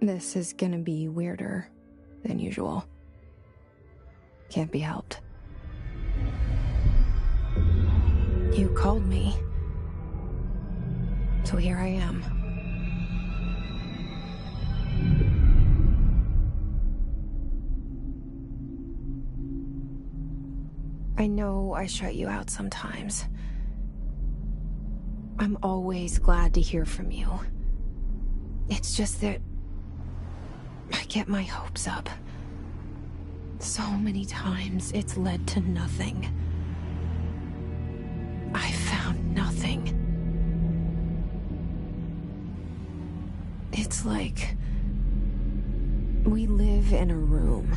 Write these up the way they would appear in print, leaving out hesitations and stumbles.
This is gonna be weirder than usual. Can't be helped. You called me. So here I am. I know I shut you out sometimes. I'm always glad to hear from you. It's just that I get my hopes up. So many times it's led to nothing. I found nothing. It's like we live in a room,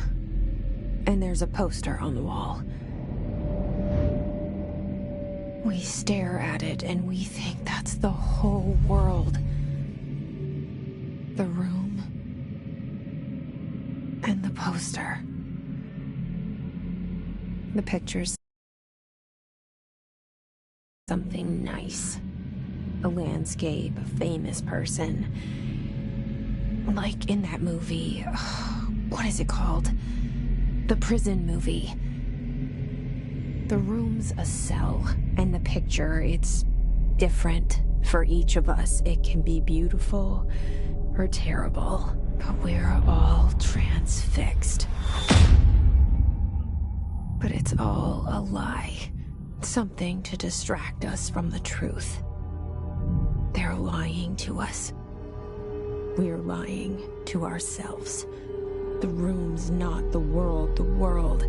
and there's a poster on the wall. We stare at it and we think that's the whole world. The room and the poster. The picture's something nice. A landscape, a famous person. Like in that movie, what is it called? The prison movie. The room's a cell, and the picture, it's different for each of us. It can be beautiful or terrible, but we're all transfixed. But it's all a lie. Something to distract us from the truth. They're lying to us. We're lying to ourselves. The room's not the world. The world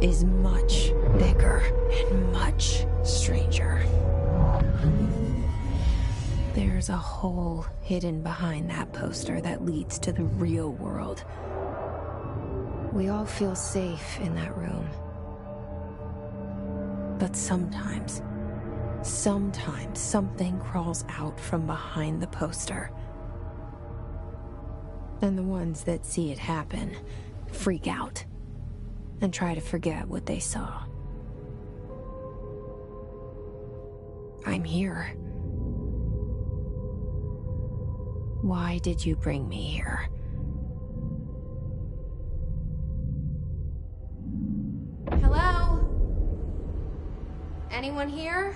is much bigger and much stranger. There's a hole hidden behind that poster that leads to the real world. We all feel safe in that room. But sometimes something crawls out from behind the poster. And the ones that see it happen freak out and try to forget what they saw. I'm here. Why did you bring me here? Hello? Anyone here?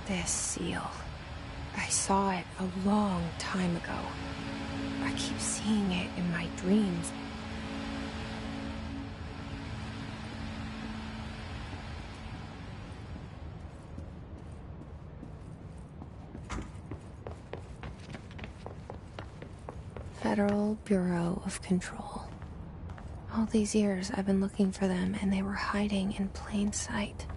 This seal. I saw it a long time ago. I keep seeing it in my dreams. Federal Bureau of Control. All these years I've been looking for them, and they were hiding in plain sight.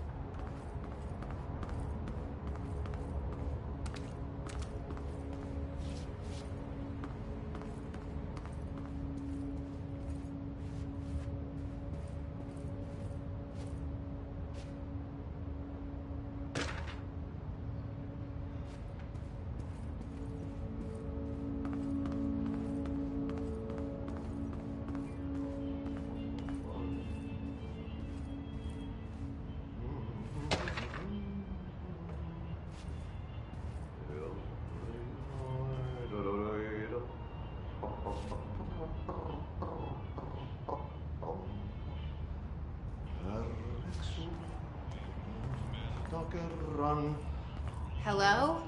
Hello?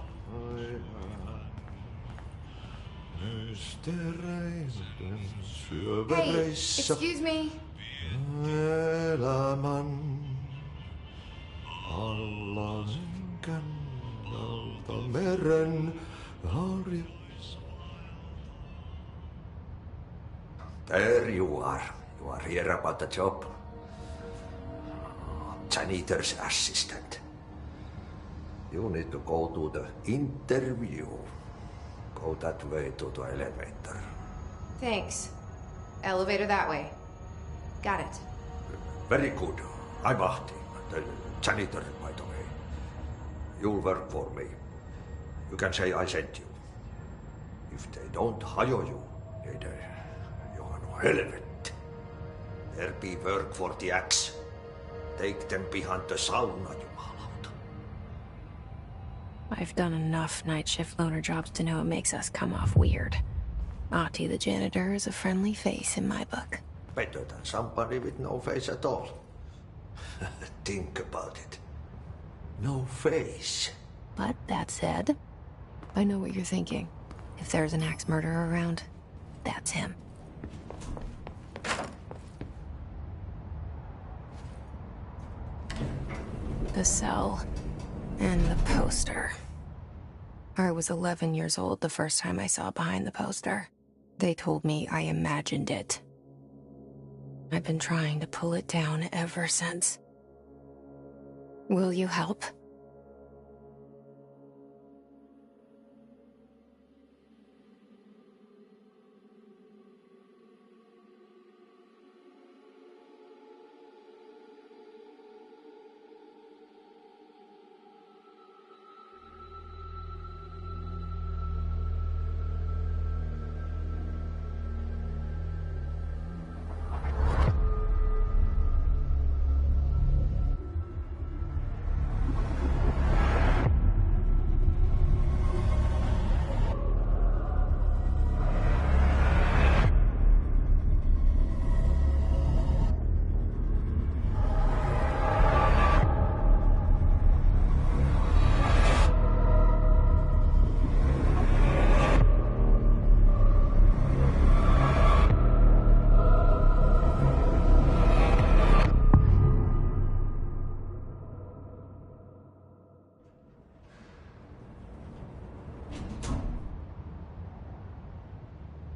Hey, excuse me. Elämän alla kannalta meren harja. There you are. You are here about the job. Janitor's assistant. You need to go to the interview. Go that way to the elevator. Thanks. Elevator that way. Got it. Very good. I'm Ahti, the janitor, by the way. You'll work for me. You can say I sent you. If they don't hire you, you are no helvet. There be work for the axe. Take them behind the sauna, jumalauta. I've done enough night shift loner jobs to know it makes us come off weird. Ahti the janitor is a friendly face in my book. Better than somebody with no face at all. Think about it. No face. But that said, I know what you're thinking. If there's an axe murderer around, that's him. The cell and the poster. I was 11 years old the first time I saw behind the poster. They told me I imagined it. I've been trying to pull it down ever since. Will you help?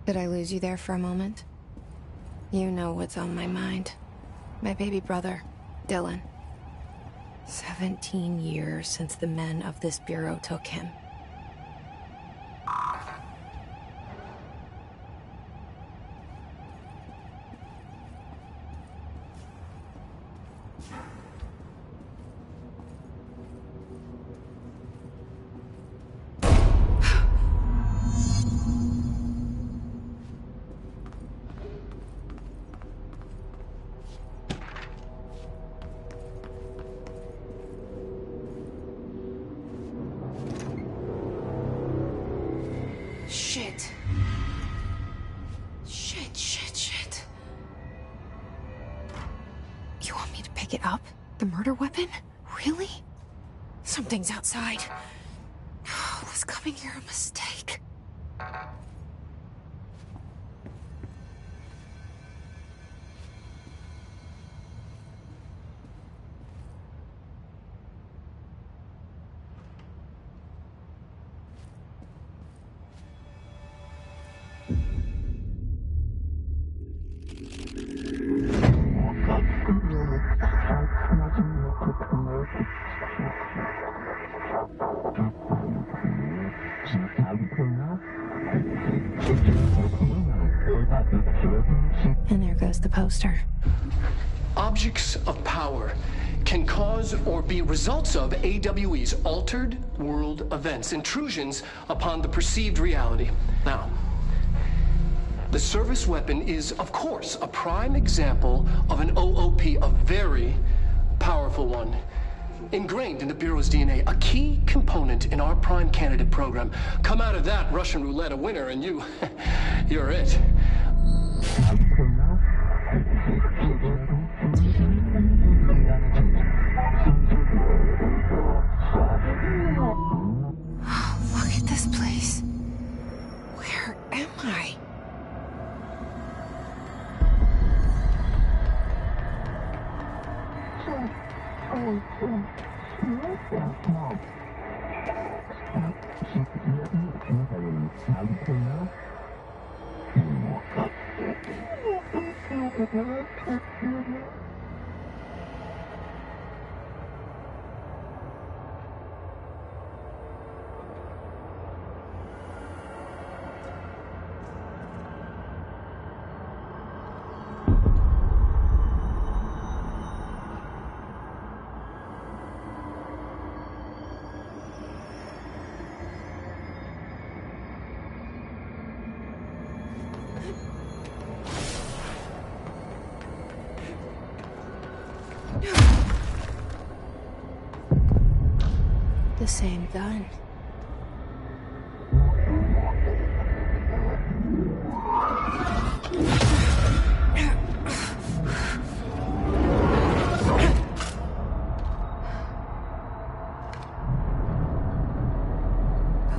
Did I lose you there for a moment? You know what's on my mind. My baby brother, Dylan. 17 years since the men of this bureau took him. Shit. Shit. You want me to pick it up? The murder weapon? Really? Something's outside. Was coming here a mistake? And there goes the poster. Objects of power can cause or be results of AWE's altered world events, intrusions upon the perceived reality. Now, the service weapon is, of course, a prime example of an OOP, a very powerful one. Ingrained in the Bureau's DNA, a key component in our prime candidate program. Come out of that Russian roulette a winner and you're it. Look at this place. Where am I? The same gun.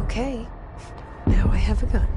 Okay, now I have a gun.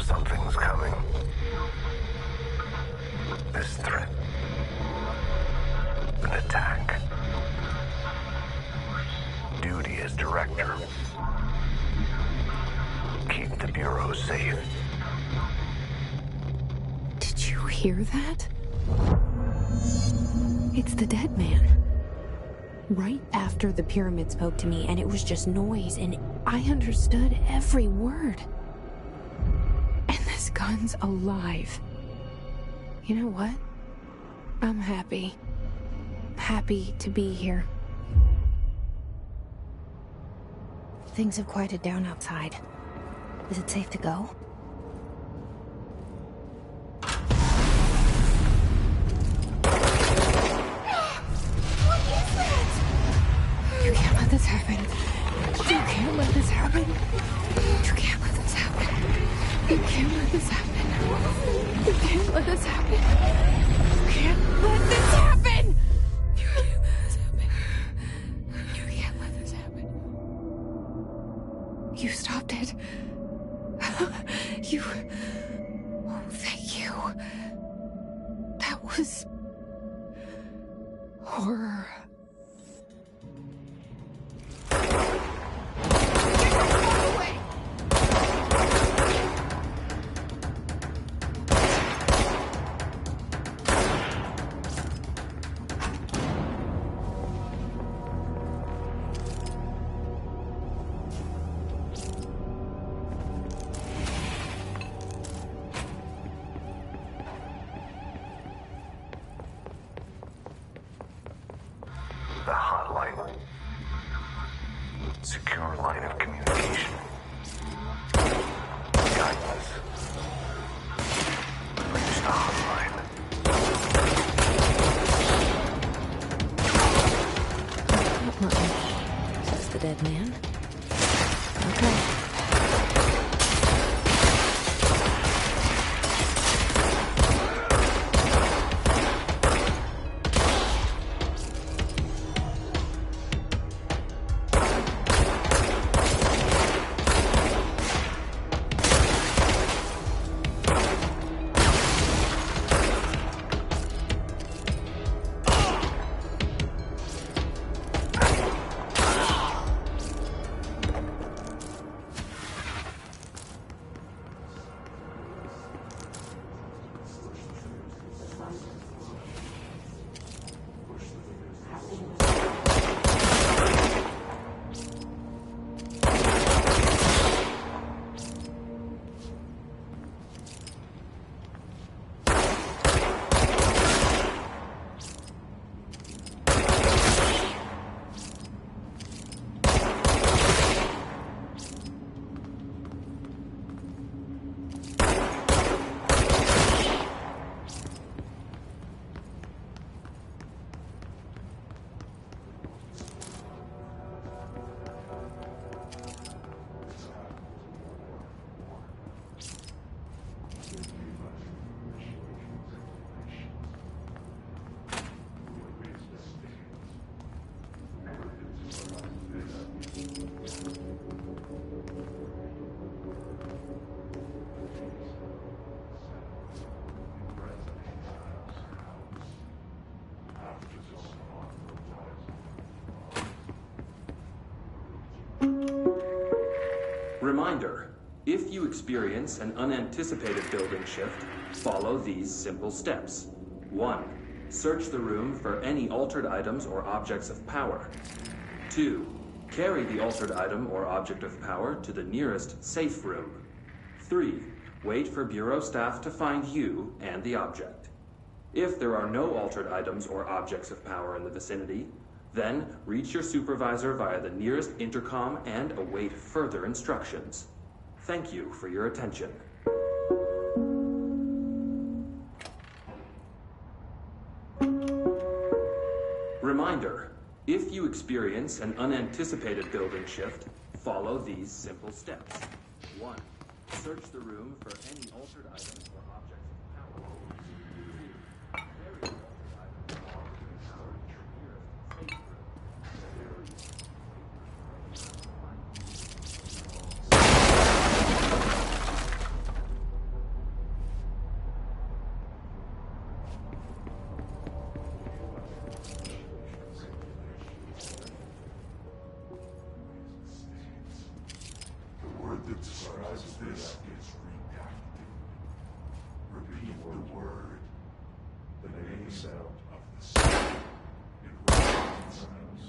Something's coming. This threat. An attack. Duty as director. Keep the Bureau safe. Did you hear that? It's the dead man. Right after the pyramid spoke to me, and it was just noise, and I understood every word. And this gun's alive. You know what? I'm happy. Happy to be here. Things have quieted down outside. Is it safe to go? You can't let this happen. You can't let this happen. You can't let this happen. You can't let this happen. You can't let this happen. You can't let this happen. You can't let this happen. You can't let this happen. You stopped it. You... Oh, thank you. That was... horror. The hotline. Secure line of communication. Guidance. Reach the hotline. Is this the dead man? Okay. Reminder, if you experience an unanticipated building shift, follow these simple steps. 1. Search the room for any altered items or objects of power. 2. Carry the altered item or object of power to the nearest safe room. 3. Wait for Bureau staff to find you and the object. If there are no altered items or objects of power in the vicinity, then reach your supervisor via the nearest intercom and await further instructions. Thank you for your attention. Reminder, if you experience an unanticipated building shift, follow these simple steps. 1. Search the room for any altered items or objects of power. 2. Carry the altered items or objects of power to the nearest safe room. The word that describes this is redacted. Repeat the word. The name sound of the sound. It represents sounds.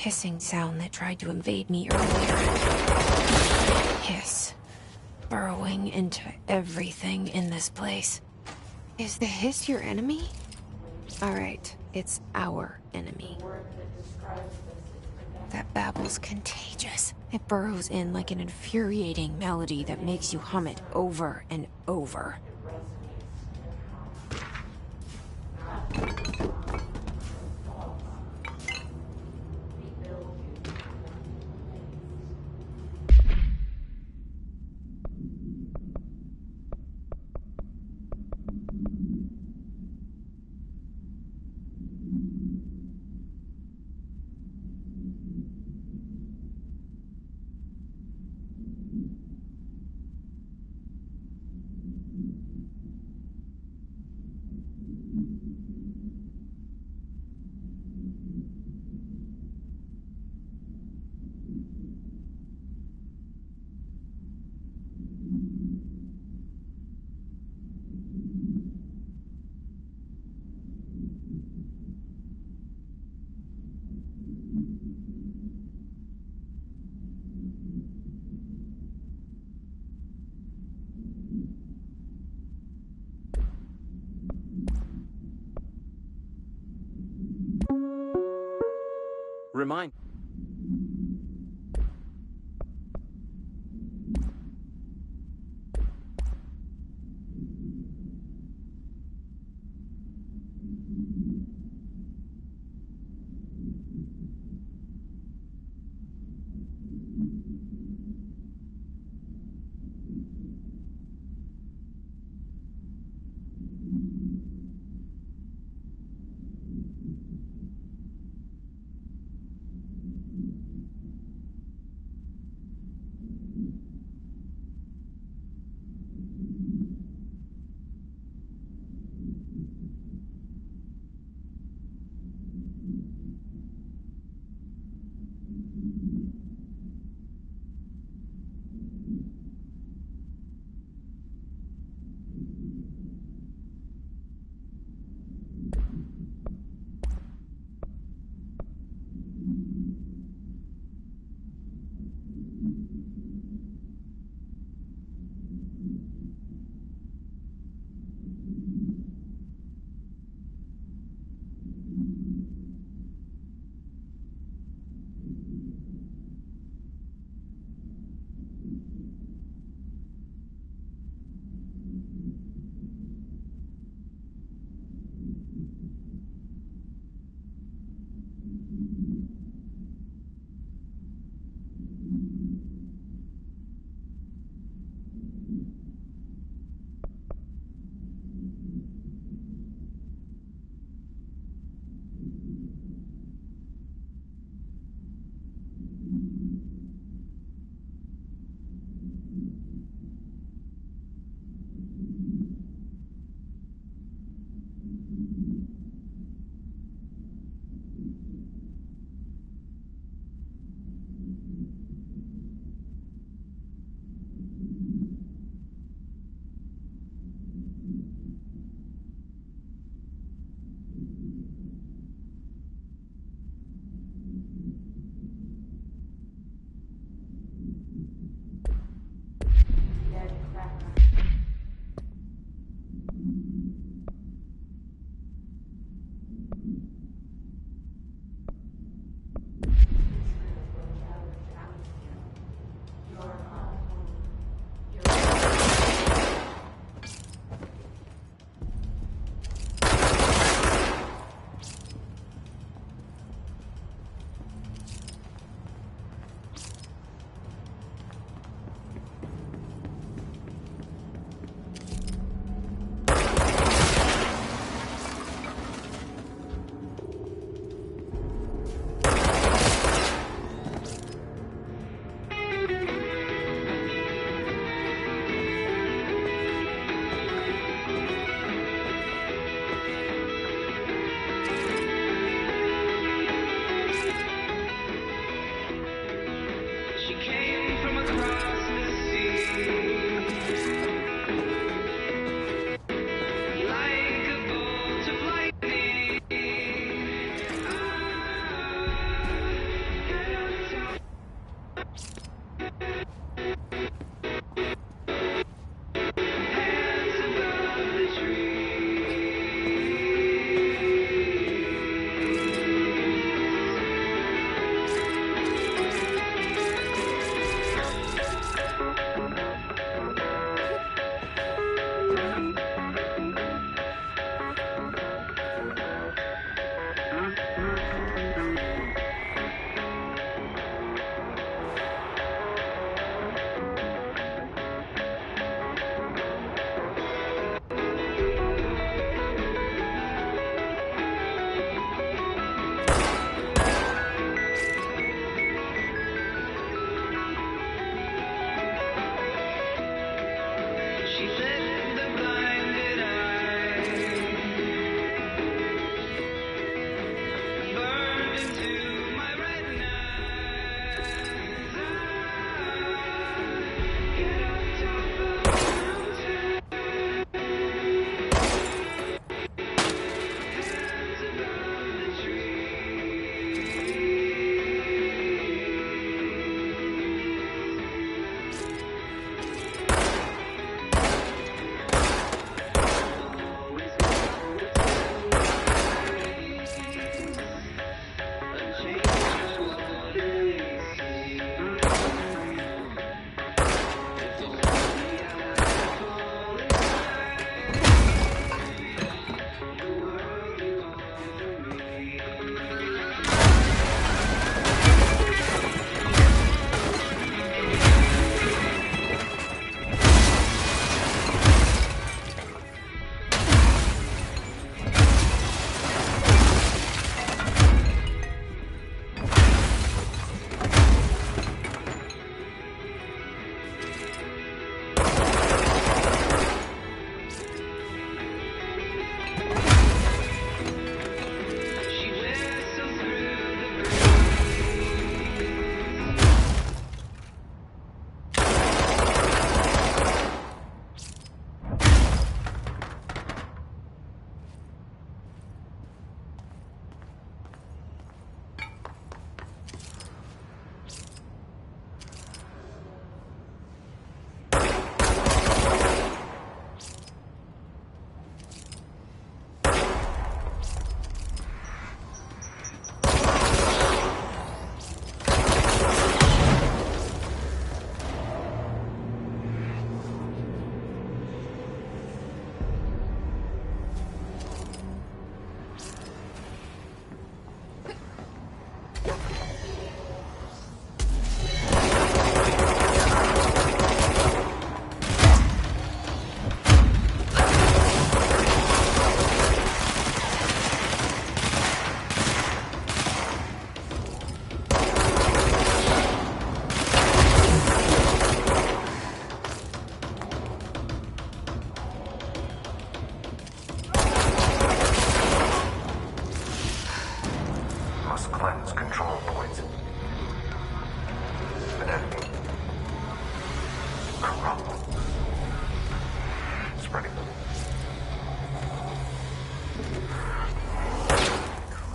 hissing sound that tried to invade me earlier. Hiss. Burrowing into everything in this place. Is the hiss your enemy? Alright, it's our enemy. That babble's contagious. It burrows in like an infuriating melody that makes you hum it over and over. Remind.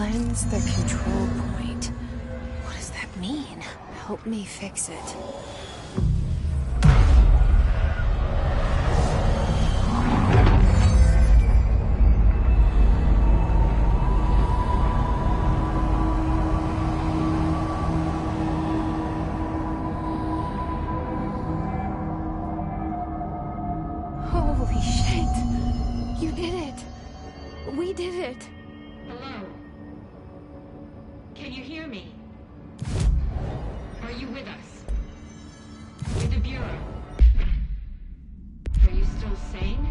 Cleanse the control point. What does that mean? Help me fix it. Holy shit! You did it! We did it! Hello? Can you hear me? Are you with us? With the Bureau? Are you still sane?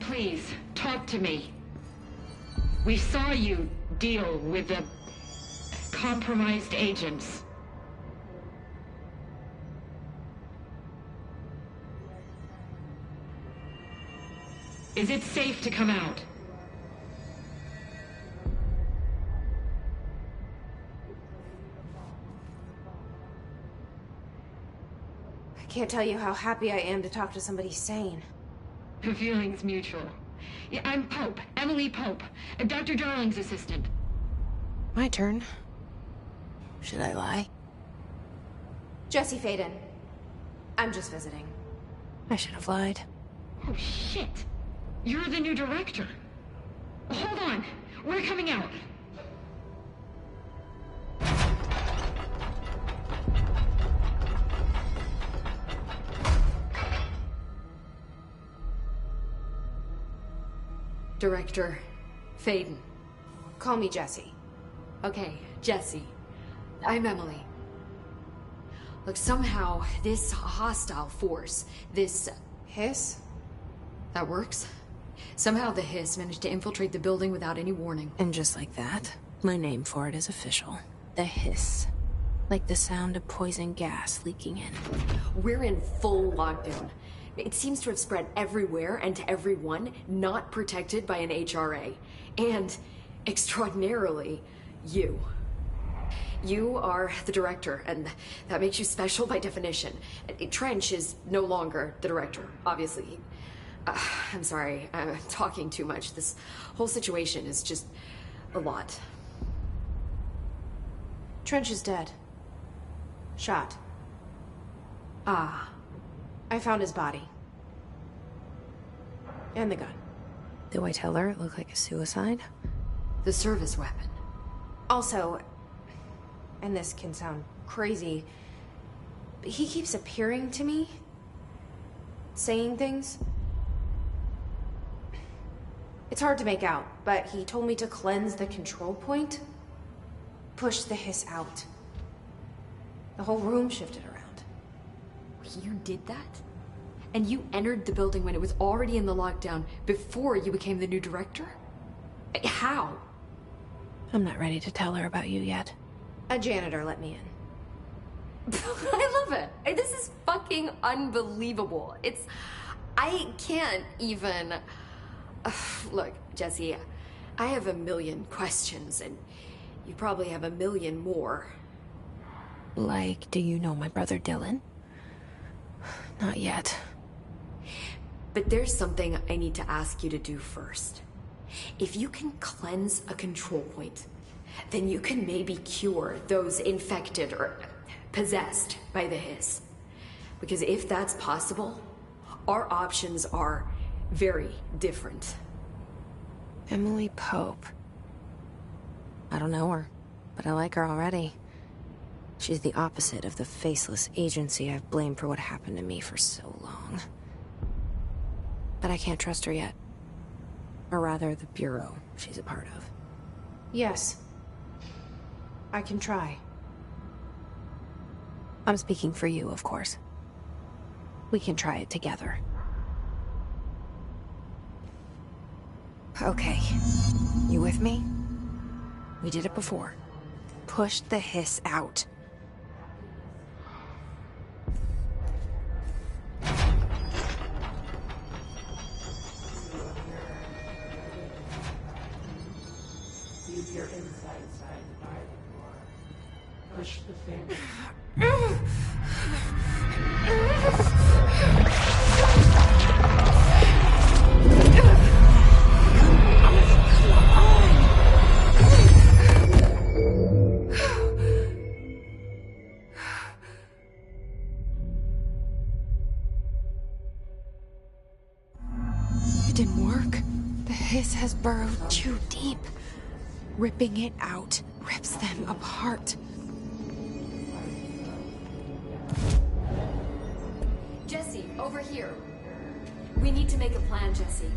Please, talk to me. We saw you deal with the compromised agents. Is it safe to come out? I can't tell you how happy I am to talk to somebody sane. The feeling's mutual. Yeah, I'm Pope, Emily Pope, Dr. Darling's assistant. My turn. Should I lie? Jesse Faden. I'm just visiting. I should have lied. Oh, shit. You're the new director. Hold on. We're coming out. Director Faden. Call me Jesse. Okay, Jesse. I'm Emily. Look, somehow this hostile force, this... Hiss? That works? Somehow the hiss managed to infiltrate the building without any warning. And just like that, my name for it is official. The hiss. Like the sound of poison gas leaking in. We're in full lockdown. It seems to have spread everywhere and to everyone not protected by an HRA. And, extraordinarily, you. You are the director, and that makes you special by definition. Trench is no longer the director, obviously. I'm sorry, I'm talking too much. This whole situation is just a lot. Trench is dead. Shot. Ah. I found his body. And the gun. Do I tell her it looked like a suicide? The service weapon. Also, and this can sound crazy, but he keeps appearing to me. Saying things. It's hard to make out, but he told me to cleanse the control point. Push the hiss out. The whole room shifted around. You did that? And you entered the building when it was already in the lockdown before you became the new director? How? I'm not ready to tell her about you yet. A janitor let me in. I love it. This is fucking unbelievable. I can't even... Look, Jesse, I have a million questions, and you probably have a million more. Like, do you know my brother Dylan? Not yet. But there's something I need to ask you to do first. If you can cleanse a control point, then you can maybe cure those infected or possessed by the hiss. Because if that's possible, our options are very different. Emily Pope. I don't know her, but I like her already. She's the opposite of the faceless agency I've blamed for what happened to me for so long. But I can't trust her yet. Or rather, the Bureau she's a part of. Yes. I can try. I'm speaking for you, of course. We can try it together. Okay. You with me? We did it before. Push the hiss out. push the thing. It didn't work. The hiss has burrowed too deep. Ripping it out rips them apart. Jesse, over here. We need to make a plan, Jesse.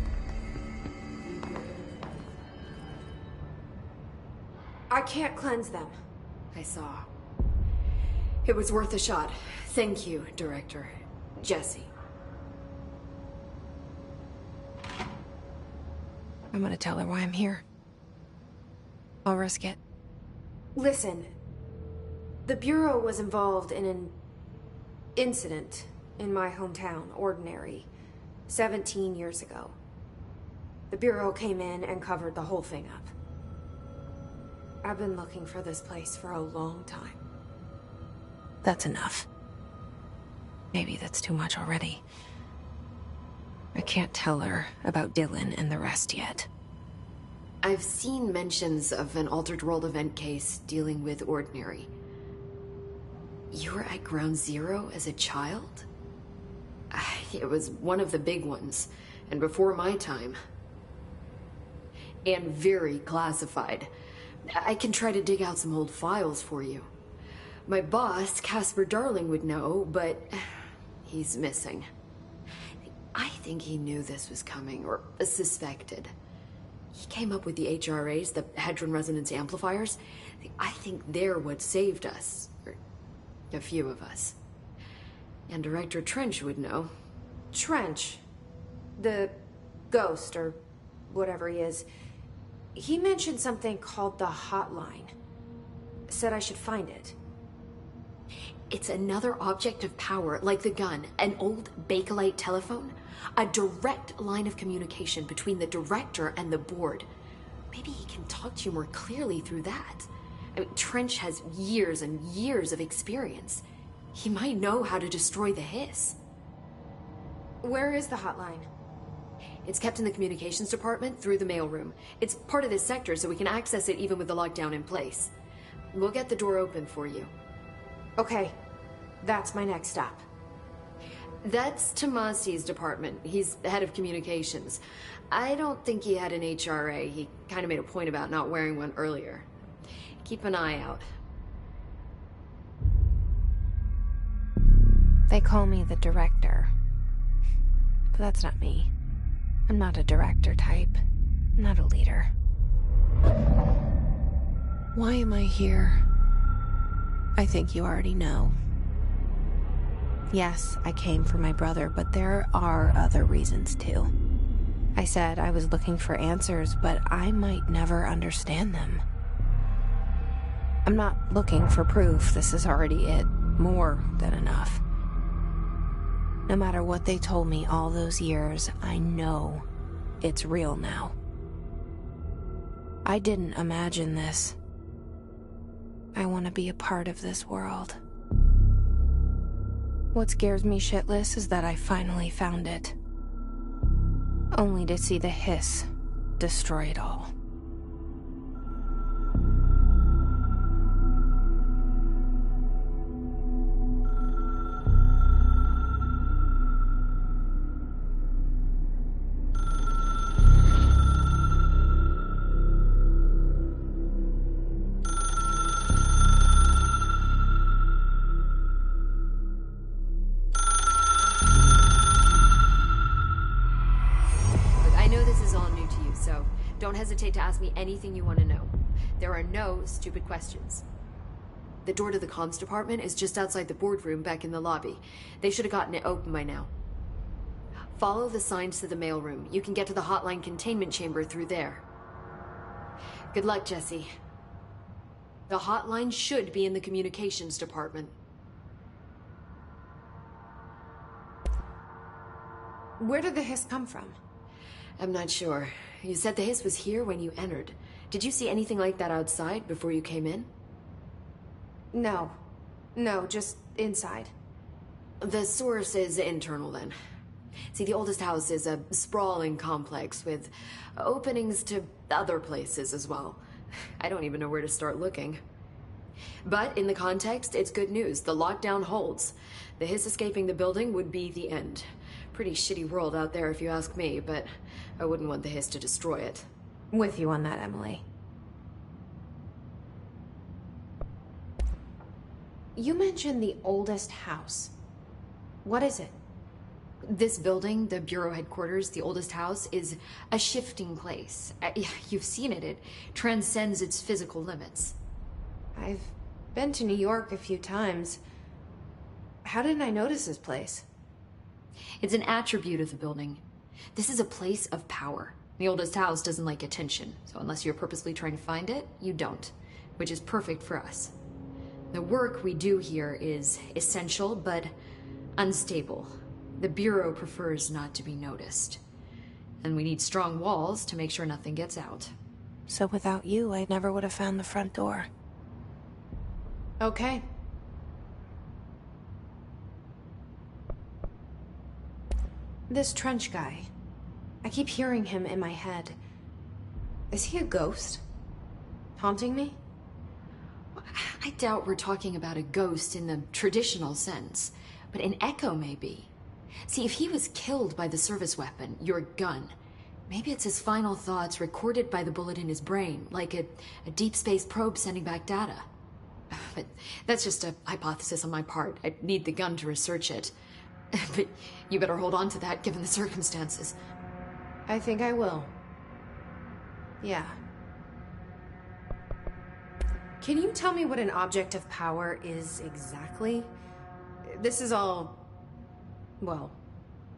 I can't cleanse them. I saw. It was worth a shot. Thank you, Director. Jesse. I'm gonna tell her why I'm here. I'll risk it. Listen, the Bureau was involved in an incident in my hometown, Ordinary, 17 years ago. The Bureau came in and covered the whole thing up. I've been looking for this place for a long time. That's enough. Maybe that's too much already. I can't tell her about Dylan and the rest yet. I've seen mentions of an Altered World event case dealing with Ordinary. You were at Ground Zero as a child? It was one of the big ones, and before my time. And very classified. I can try to dig out some old files for you. My boss, Casper Darling, would know, but he's missing. I think he knew this was coming, or suspected. He came up with the HRAs, the Hadron Resonance Amplifiers. I think they're what saved us. Or a few of us. And Director Trench would know. Trench? The ghost, or whatever he is. He mentioned something called the Hotline. Said I should find it. It's another object of power, like the gun, an old Bakelite telephone. A direct line of communication between the director and the board. Maybe he can talk to you more clearly through that. I mean, Trench has years and years of experience. He might know how to destroy the hiss. Where is the hotline? It's kept in the communications department through the mailroom. It's part of this sector, so we can access it even with the lockdown in place. We'll get the door open for you. Okay, that's my next stop. That's Tomasi's department. He's the head of communications. I don't think he had an HRA. He kind of made a point about not wearing one earlier. Keep an eye out. They call me the director. But that's not me. I'm not a director type. I'm not a leader. Why am I here? I think you already know. Yes, I came for my brother, but there are other reasons too. I said I was looking for answers, but I might never understand them. I'm not looking for proof. This is already it. More than enough. No matter what they told me all those years, I know it's real now. I didn't imagine this. I want to be a part of this world. What scares me shitless is that I finally found it. Only to see the hiss destroy it all. Don't hesitate to ask me anything you want to know. There are no stupid questions. The door to the comms department is just outside the boardroom back in the lobby. They should have gotten it open by now. Follow the signs to the mailroom. You can get to the hotline containment chamber through there. Good luck, Jesse. The hotline should be in the communications department. Where did the hiss come from? I'm not sure. You said the hiss was here when you entered. Did you see anything like that outside before you came in? No. No, just inside. The source is internal, then. See, the oldest house is a sprawling complex with openings to other places as well. I don't even know where to start looking. But in the context, it's good news. The lockdown holds. The hiss escaping the building would be the end. Pretty shitty world out there if you ask me, but I wouldn't want the hiss to destroy it. With you on that, Emily. You mentioned the oldest house. What is it? This building, the Bureau headquarters, the oldest house, is a shifting place. You've seen it. It transcends its physical limits. I've been to New York a few times. How didn't I notice this place? It's an attribute of the building. This is a place of power. The oldest house doesn't like attention, so unless you're purposely trying to find it, you don't, which is perfect for us. The work we do here is essential, but unstable. The Bureau prefers not to be noticed. And we need strong walls to make sure nothing gets out. So without you, I never would have found the front door. Okay. This Trench guy. I keep hearing him in my head. Is he a ghost? Haunting me? I doubt we're talking about a ghost in the traditional sense, but an echo maybe. See, if he was killed by the service weapon, your gun, maybe it's his final thoughts recorded by the bullet in his brain, like a deep space probe sending back data. But that's just a hypothesis on my part. I'd need the gun to research it. But you better hold on to that given the circumstances. I think I will. Yeah. Can you tell me what an object of power is exactly? This is all, well,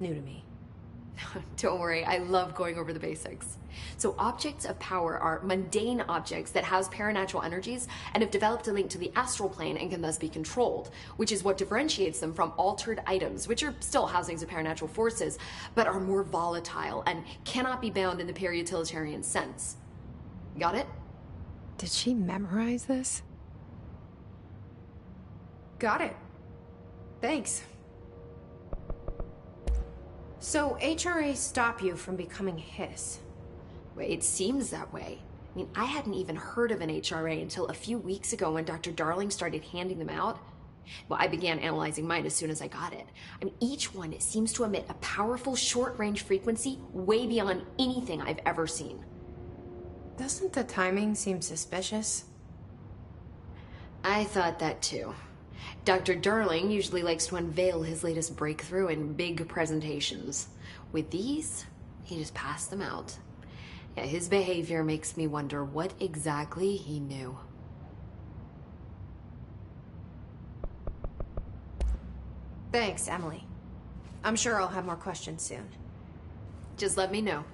new to me. Don't worry, I love going over the basics. So objects of power are mundane objects that house paranatural energies and have developed a link to the astral plane and can thus be controlled, which is what differentiates them from altered items, which are still housings of paranatural forces, but are more volatile and cannot be bound in the pure utilitarian sense. Got it? Did she memorize this? Got it. Thanks. So HRA stop you from becoming Hiss? Well, it seems that way. I mean, I hadn't even heard of an HRA until a few weeks ago when Dr. Darling started handing them out. Well, I began analyzing mine as soon as I got it. I mean, each one seems to emit a powerful short-range frequency way beyond anything I've ever seen. Doesn't the timing seem suspicious? I thought that too. Dr. Darling usually likes to unveil his latest breakthrough in big presentations. With these, he just passed them out. Yeah, his behavior makes me wonder what exactly he knew. Thanks, Emily. I'm sure I'll have more questions soon. Just let me know.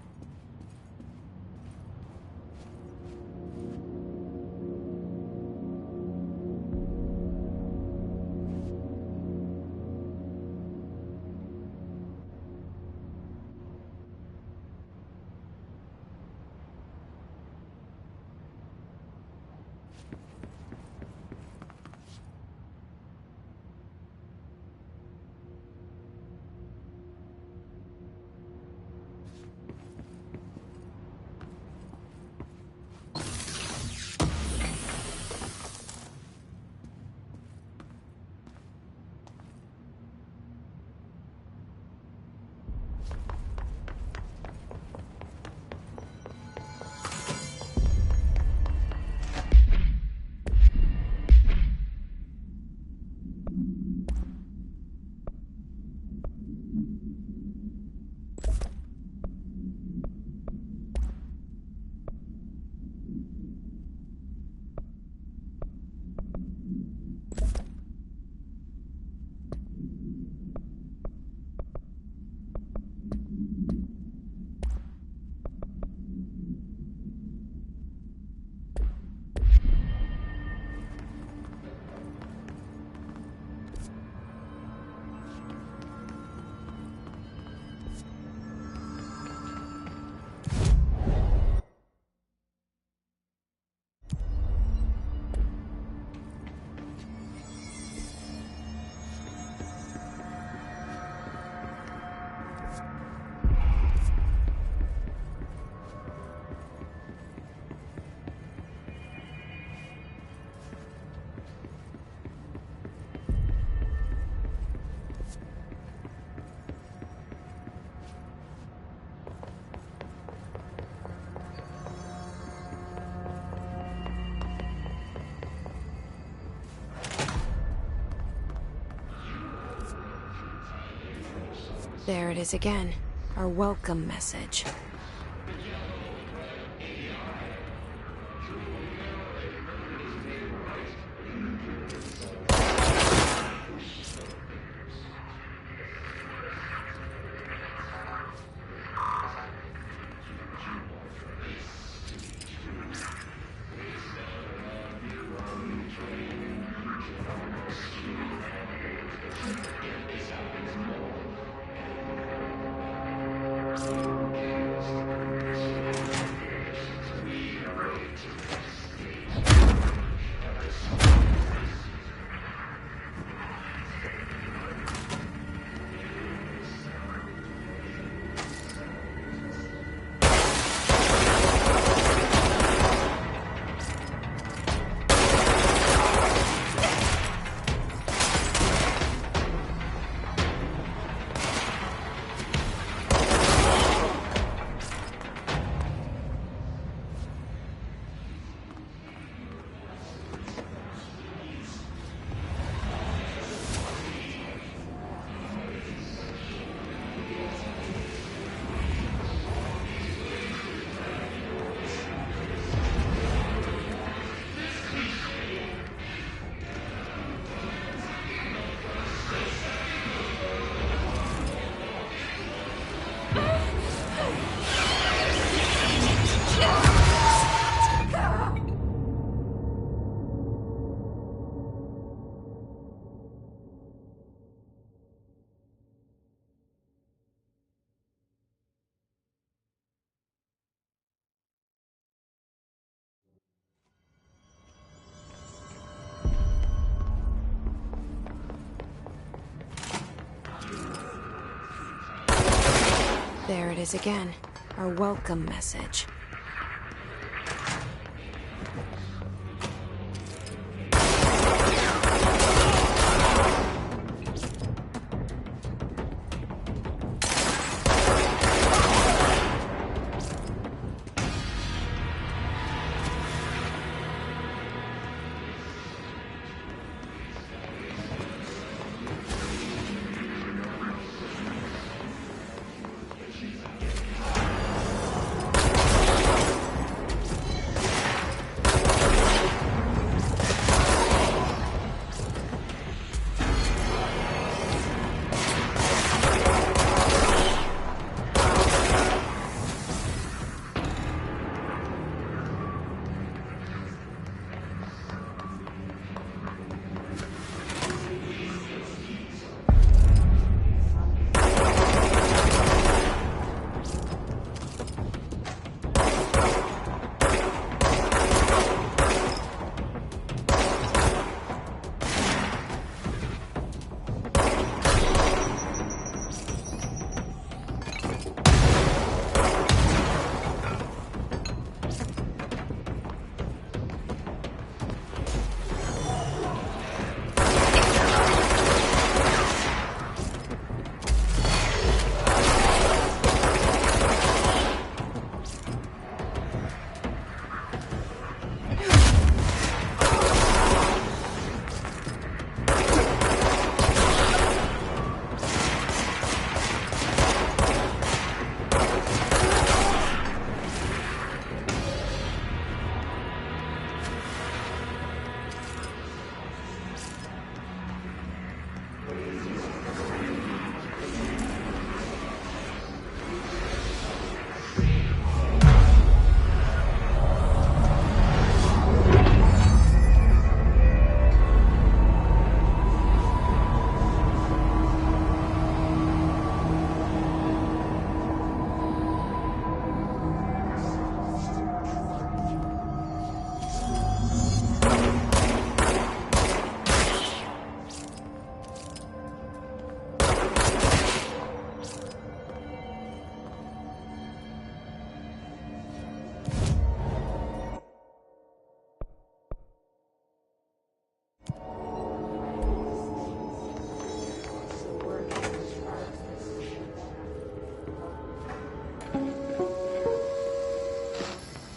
There it is again. Our welcome message. There it is again. Our welcome message.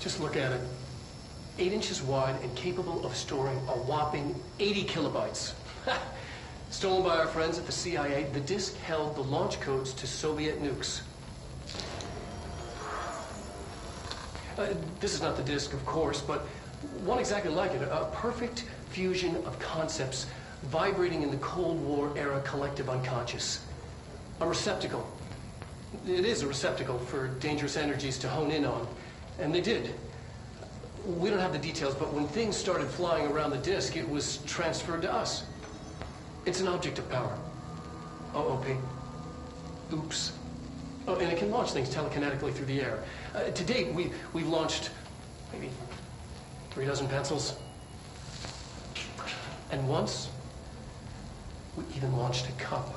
Just look at it. 8 inches wide and capable of storing a whopping 80 kilobytes. It's Stolen by our friends at the CIA, the disk held the launch codes to Soviet nukes. This is not the disk, of course, but one exactly like it. A perfect fusion of concepts vibrating in the Cold War era collective unconscious. A receptacle. It is a receptacle for dangerous energies to hone in on. And they did. We don't have the details, but when things started flying around the disk, it was transferred to us. It's an object of power. OOP. Oops. Oh, and it can launch things telekinetically through the air. To date, we've launched maybe 3 dozen pencils. And once, we even launched a cup.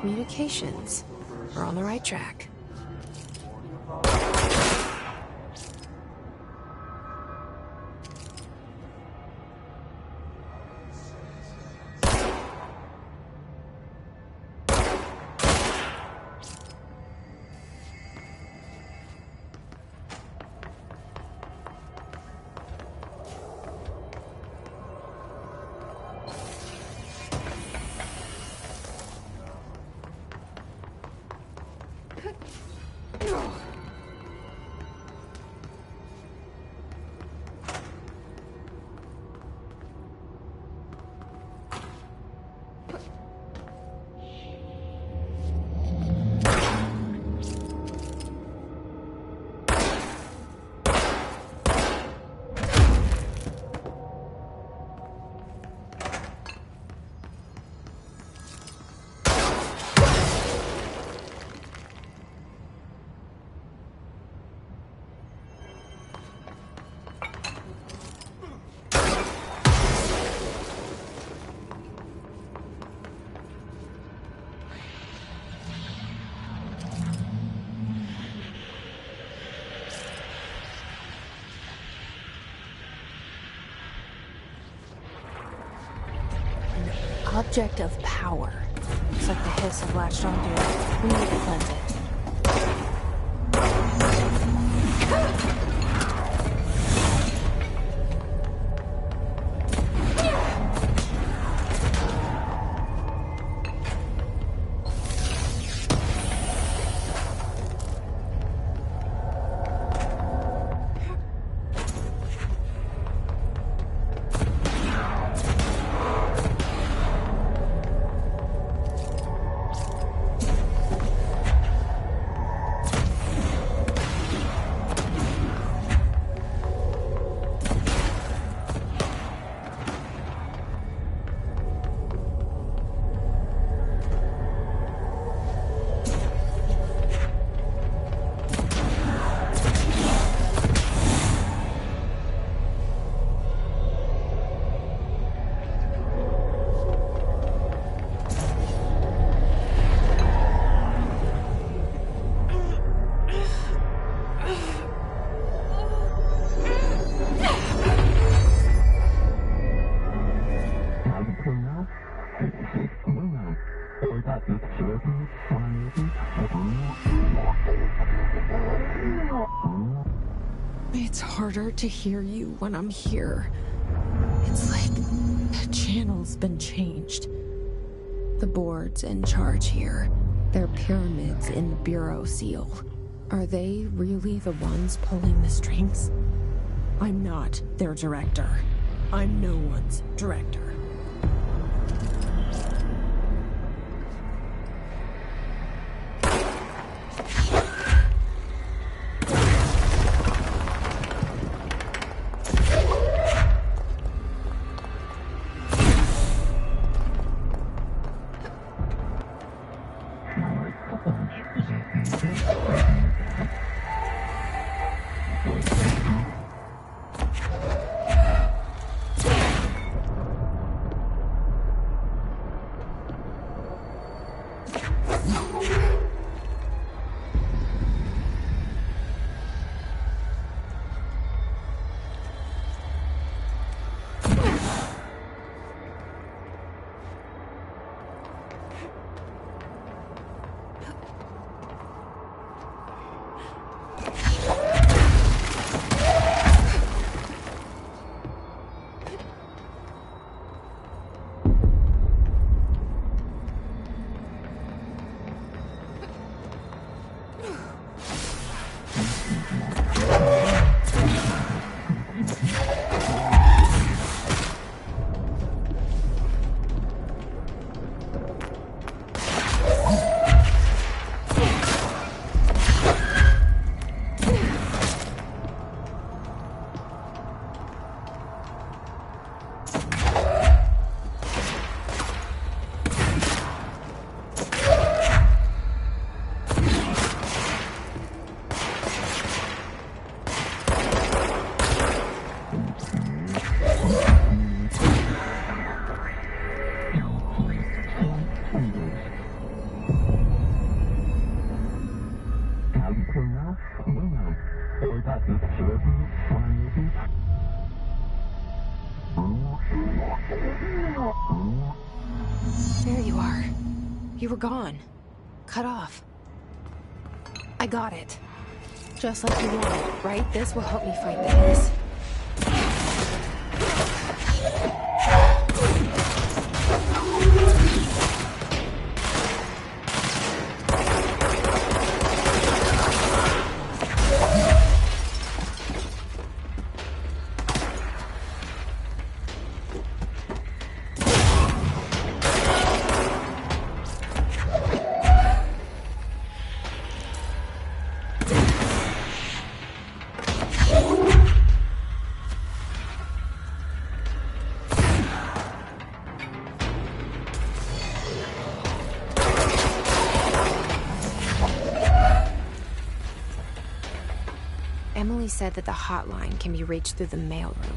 communications. We're on the right track. Object of power. Looks like the hiss have latched onto it. We need to cleanse it. It's harder to hear you when I'm here. It's like the channel's been changed. The board's in charge here. They're pyramids in the Bureau seal. Are they really the ones pulling the strings? I'm not their director. I'm no one's director. There you are. You were gone. Cut off. I got it. Just like you wanted, right? This will help me fight things. Emily said that the hotline can be reached through the mailroom.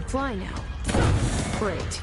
fly now. Great.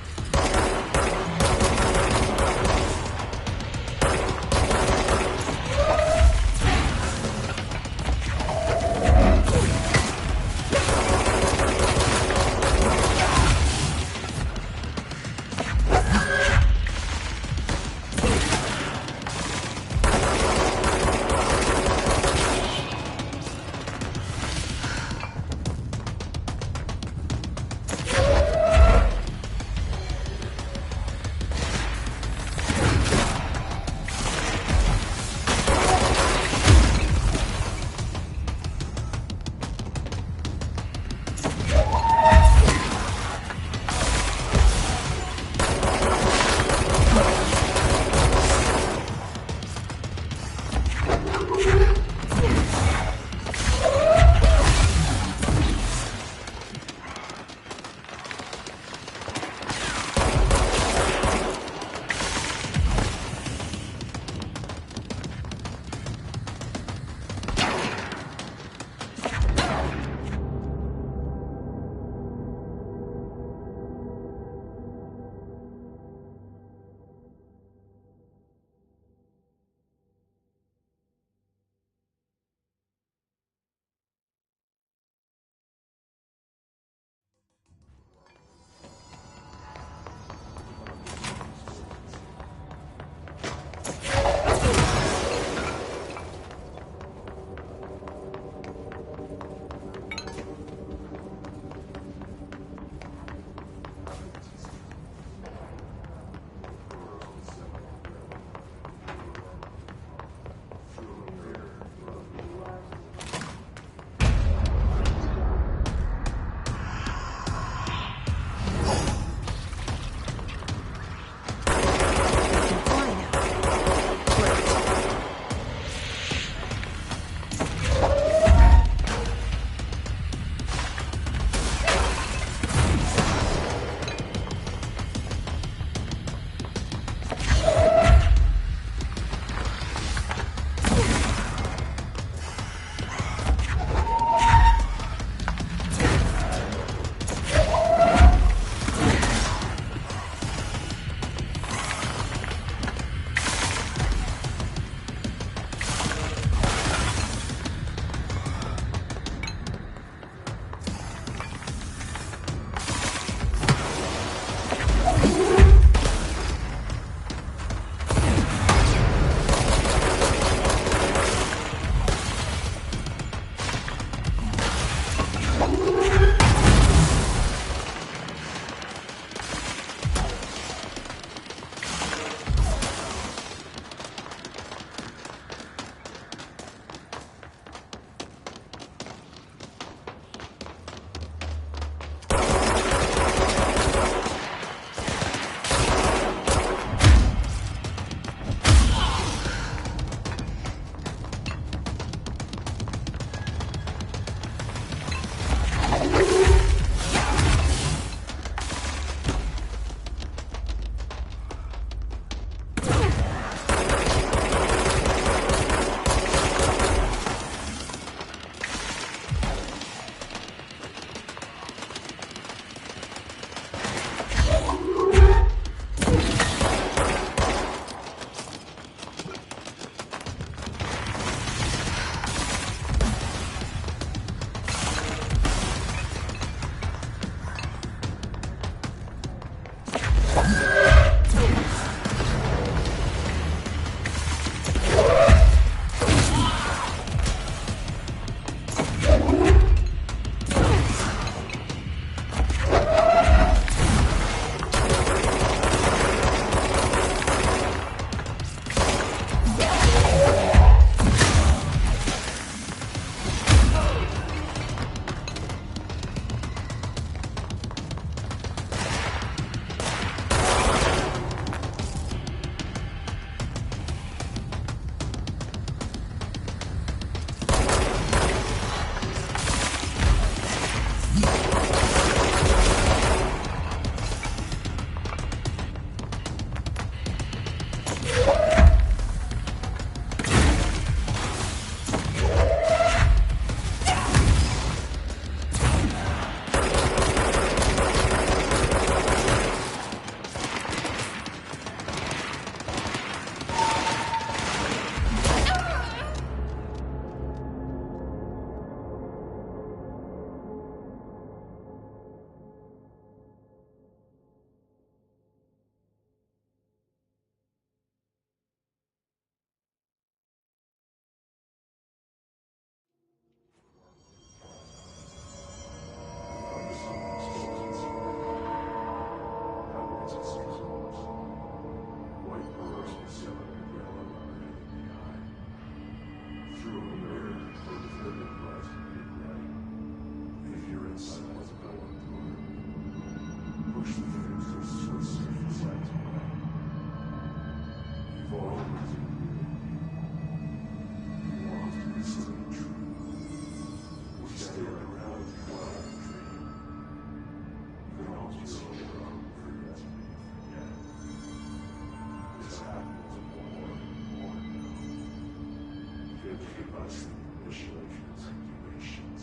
give us the initial regulations.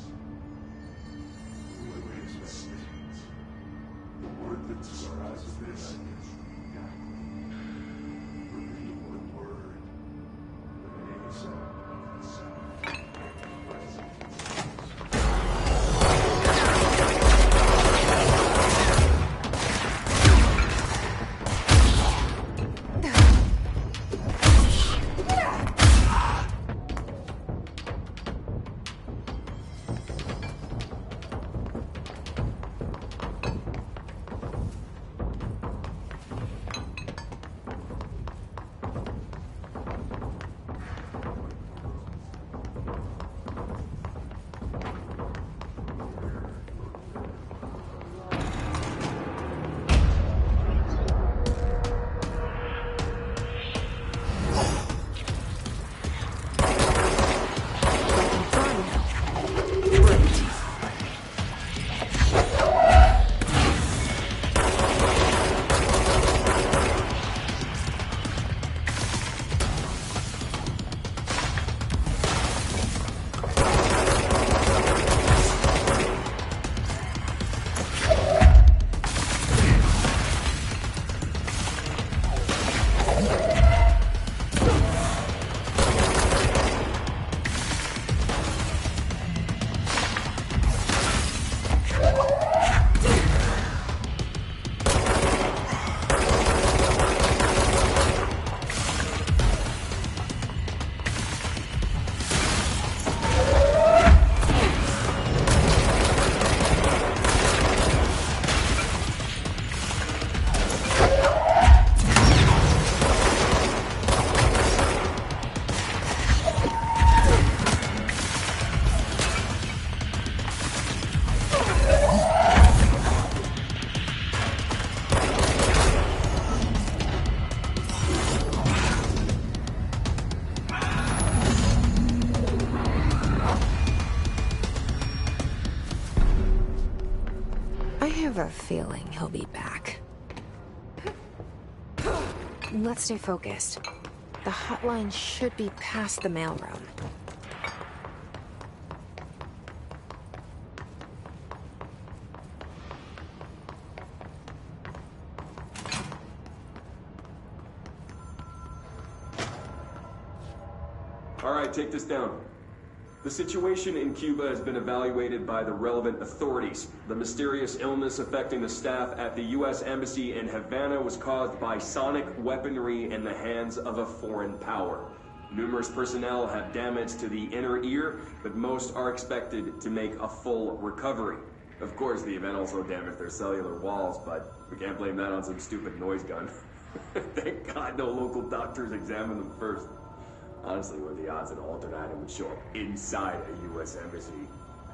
We raise mistakes. The word that describes this is reactive. Repeat the word. The name sound of the sound. I have a feeling he'll be back. Let's stay focused. The hotline should be past the mailroom. All right, take this down. The situation in Cuba has been evaluated by the relevant authorities. The mysterious illness affecting the staff at the U.S. Embassy in Havana was caused by sonic weaponry in the hands of a foreign power. Numerous personnel have damage to the inner ear, but most are expected to make a full recovery. Of course, the event also damaged their cellular walls, but we can't blame that on some stupid noise gun. Thank God no local doctors examined them first. Honestly, what are the odds an altered item would show up inside a U.S. embassy?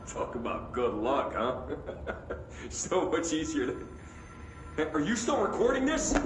Talk about good luck, huh? So much easier than... Hey, are you still recording this?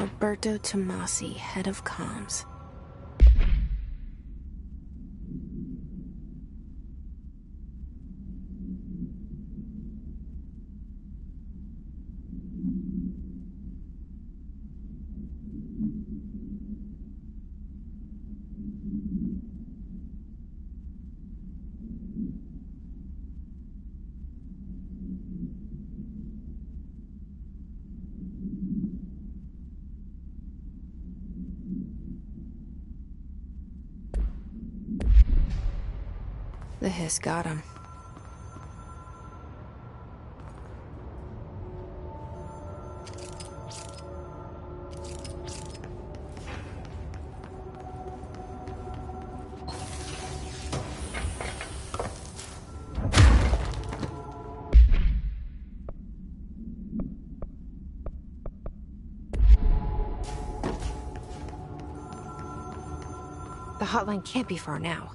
Roberto Tomasi, head of comms. The hiss got him. The hotline can't be far now.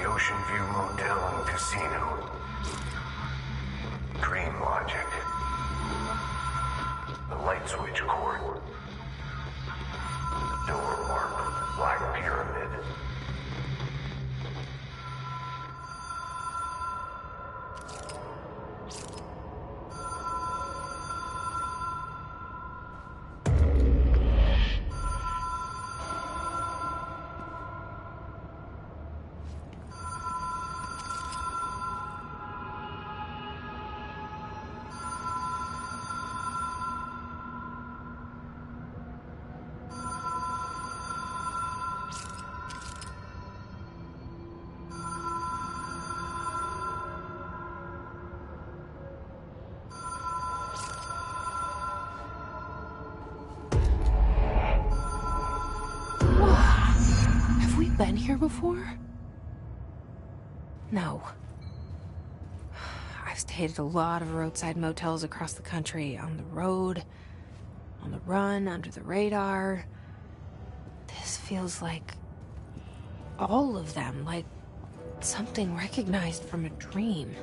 Ocean View Motel and Casino. Dream logic. The light switch cord. The door marked with the Black Pyramid. Been here before? No. I've stayed at a lot of roadside motels across the country, on the road, on the run, under the radar. This feels like all of them, like something recognized from a dream.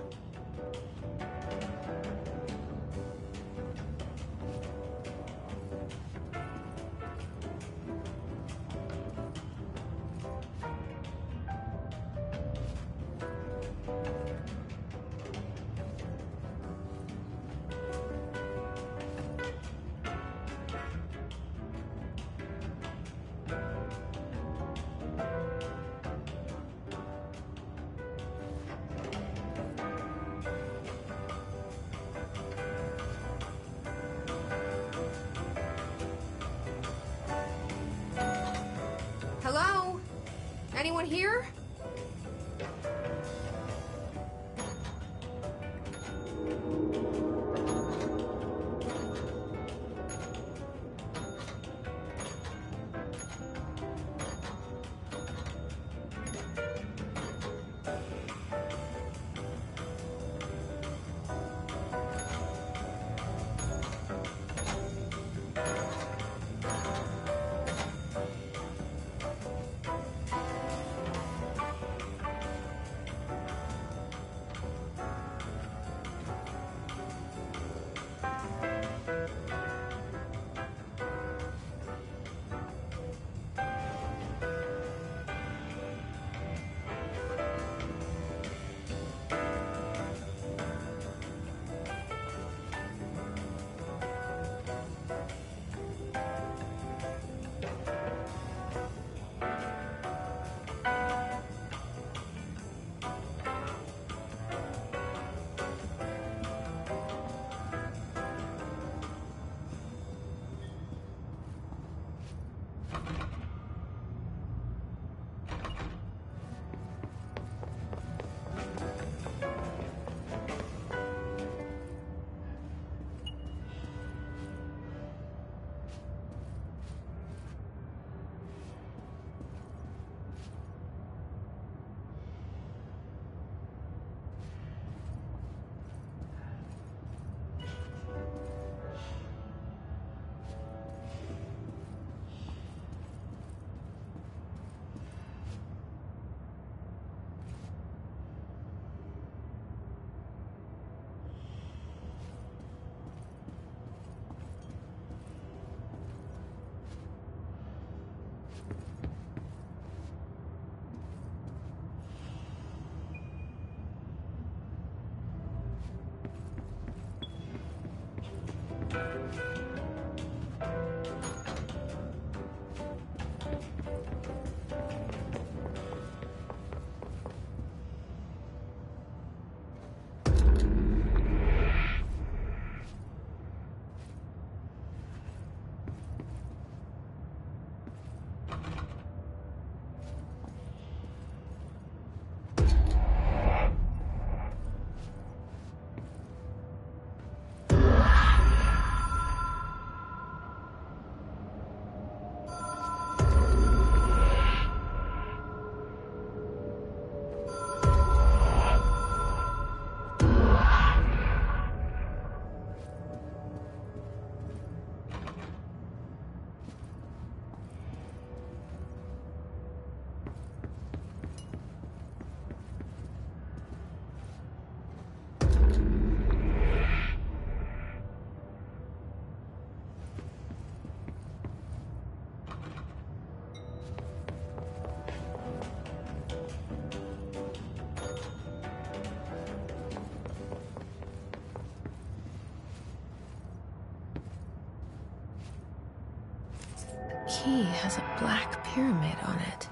Hello? Anyone here? key has a black pyramid on it.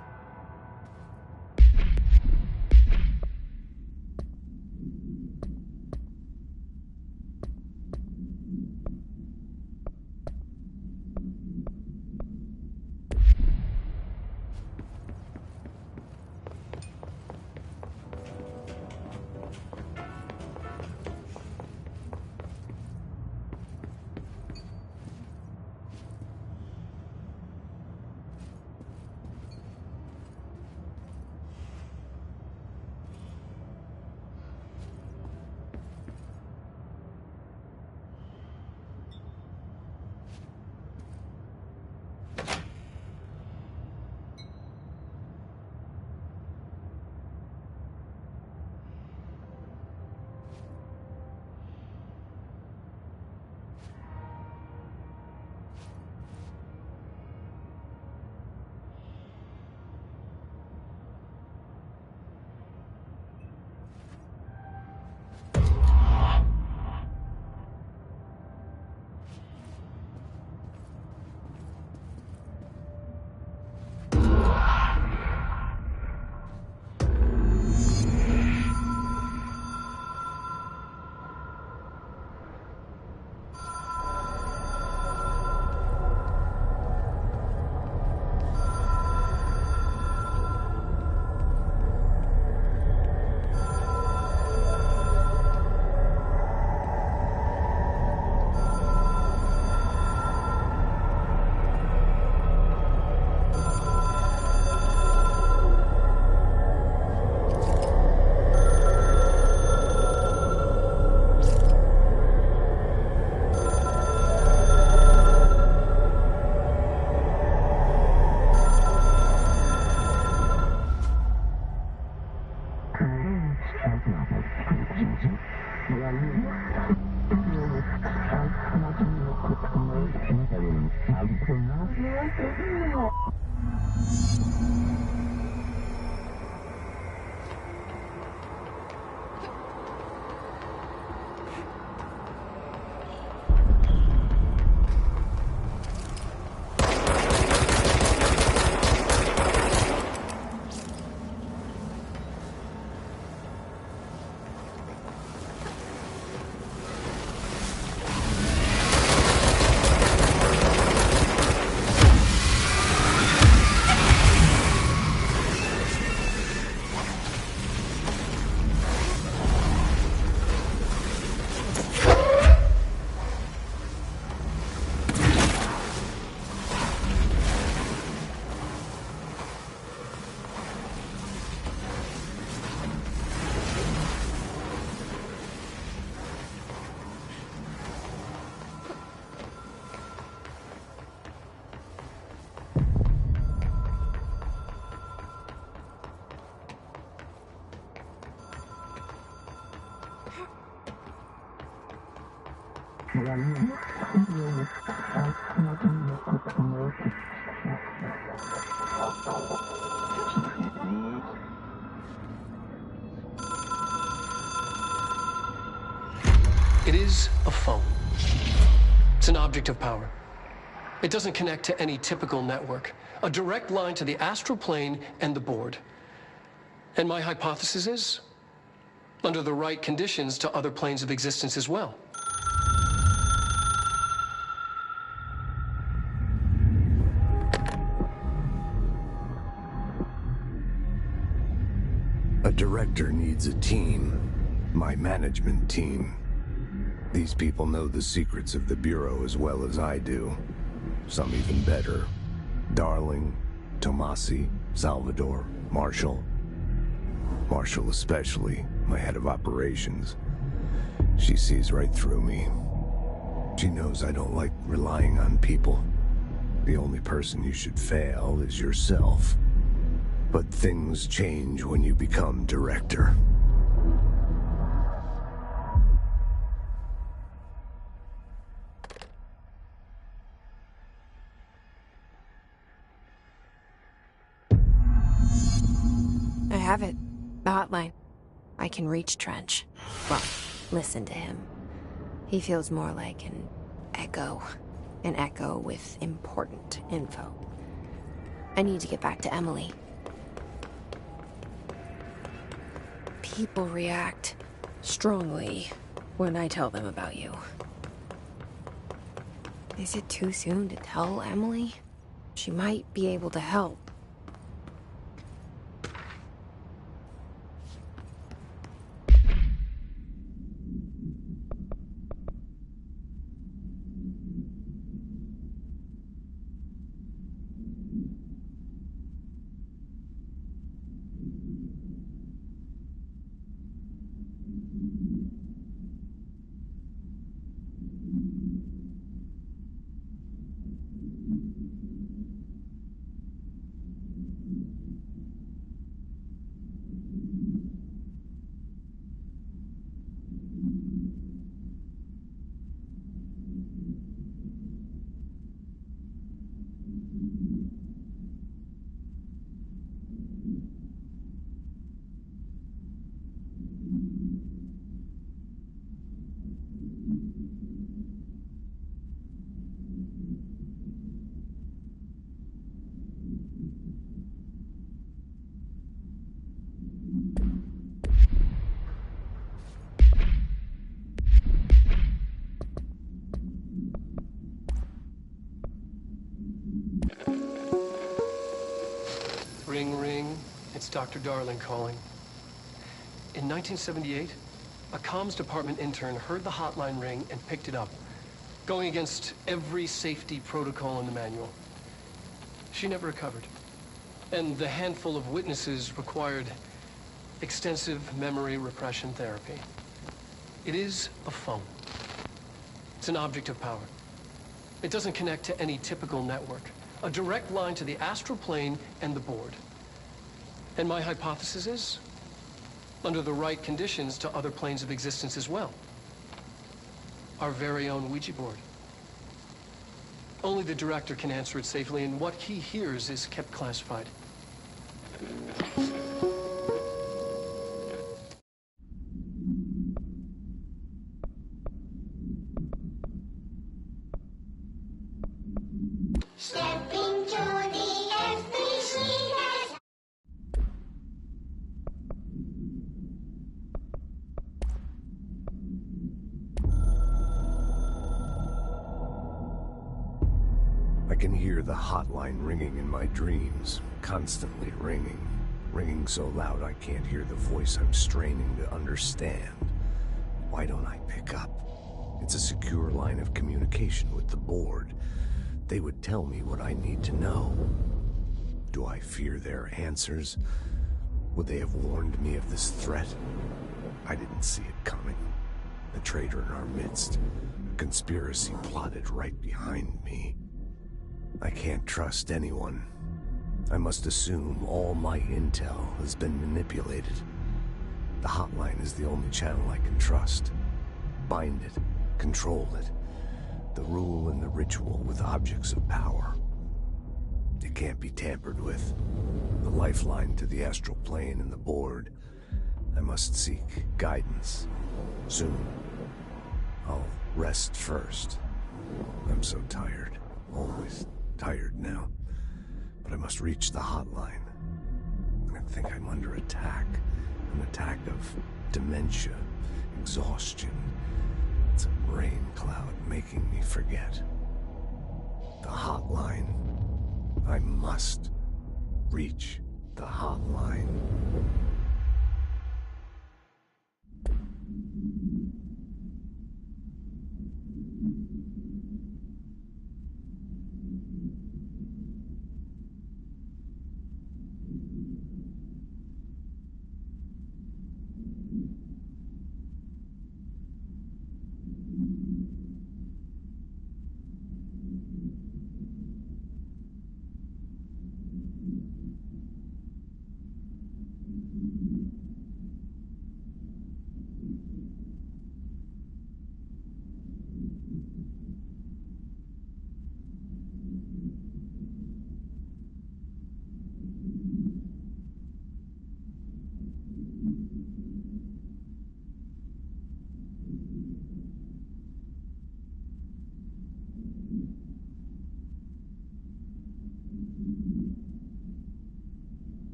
It is a phone. It's an object of power. It doesn't connect to any typical network. A direct line to the astral plane and the board. And my hypothesis is, under the right conditions, to other planes of existence as well. A director needs a team. My management team. These people know the secrets of the Bureau as well as I do. Some even better. Darling, Tomasi, Salvador, Marshall. Marshall especially, my head of operations. She sees right through me. She knows I don't like relying on people. The only person you should fail is yourself. But things change when you become director. I have it. The hotline. I can reach Trench. Well, listen to him. He feels more like an echo. An echo with important info. I need to get back to Emily. People react strongly when I tell them about you. Is it too soon to tell Emily? She might be able to help. Ring, ring. It's Dr. Darling calling. In 1978, a comms department intern heard the hotline ring and picked it up, going against every safety protocol in the manual. She never recovered. And the handful of witnesses required extensive memory repression therapy. It is a phone. It's an object of power. It doesn't connect to any typical network. A direct line to the astral plane and the board. And my hypothesis is, under the right conditions, to other planes of existence as well. Our very own Ouija board. Only the director can answer it safely, and what he hears is kept classified. Step into the FBC. I can hear the hotline ringing in my dreams, constantly ringing. Ringing so loud I can't hear the voice I'm straining to understand. Why don't I pick up? It's a secure line of communication with the board. They would tell me what I need to know. Do I fear their answers? Would they have warned me of this threat? I didn't see it coming. A traitor in our midst. A conspiracy plotted right behind me. I can't trust anyone. I must assume all my intel has been manipulated. The hotline is the only channel I can trust. Bind it, control it. The rule and the ritual with objects of power. It can't be tampered with. The lifeline to the astral plane and the board. I must seek guidance. Soon. I'll rest first. I'm so tired. Always tired now. But I must reach the hotline. I think I'm under attack. An attack of dementia, exhaustion. It's a rain cloud making me forget. The hotline. I must reach the hotline.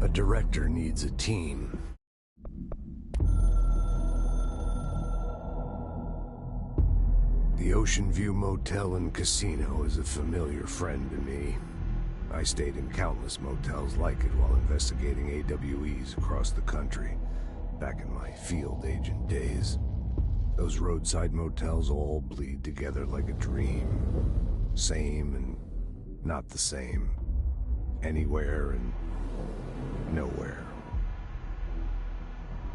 A director needs a team. The Ocean View Motel and Casino is a familiar friend to me. I stayed in countless motels like it while investigating AWEs across the country, back in my field agent days. Those roadside motels all bleed together like a dream. Same and not the same. Anywhere and nowhere.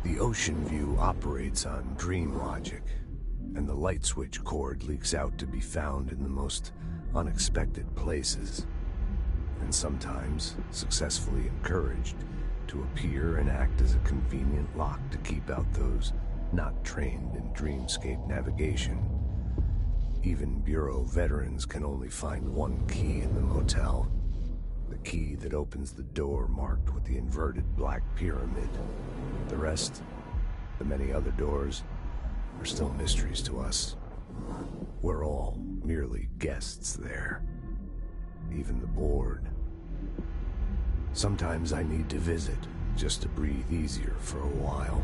The Ocean View operates on dream logic, and the light switch cord leaks out to be found in the most unexpected places, and sometimes successfully encouraged to appear and act as a convenient lock to keep out those not trained in dreamscape navigation. Even Bureau veterans can only find one key in the motel. The key that opens the door marked with the inverted black pyramid. The rest, the many other doors, are still mysteries to us. We're all merely guests there. Even the board. Sometimes I need to visit, just to breathe easier for a while.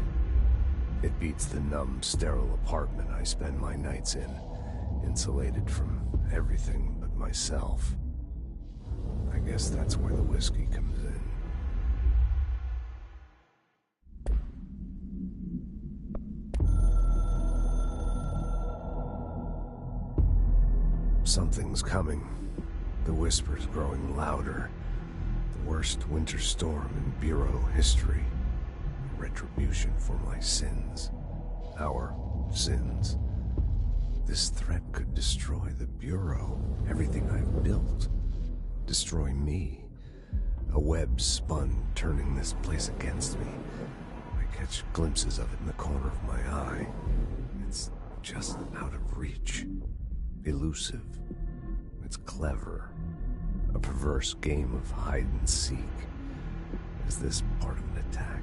It beats the numb, sterile apartment I spend my nights in, insulated from everything but myself. I guess that's where the whiskey comes in. Something's coming. The whispers growing louder. The worst winter storm in Bureau history. Retribution for my sins. Our sins. This threat could destroy the Bureau, everything I've built. Destroy me. A web spun, turning this place against me. I catch glimpses of it in the corner of my eye. It's just out of reach. Elusive. It's clever. A perverse game of hide and seek. Is this part of an attack?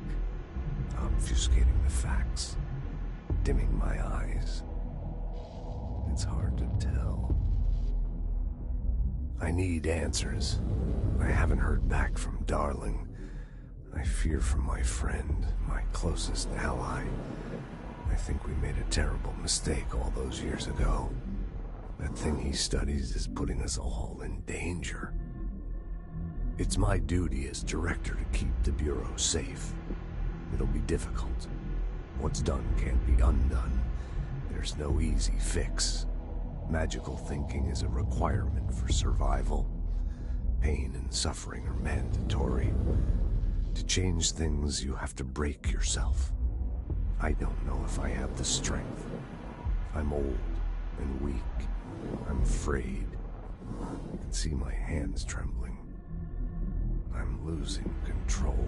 Obfuscating the facts. Dimming my eyes. It's hard to tell. I need answers. I haven't heard back from Darling. I fear for my friend, my closest ally. I think we made a terrible mistake all those years ago. That thing he studies is putting us all in danger. It's my duty as director to keep the Bureau safe. It'll be difficult. What's done can't be undone. There's no easy fix. Magical thinking is a requirement for survival. Pain and suffering are mandatory. To change things, you have to break yourself. I don't know if I have the strength. I'm old and weak. I'm afraid. I can see my hands trembling. I'm losing control.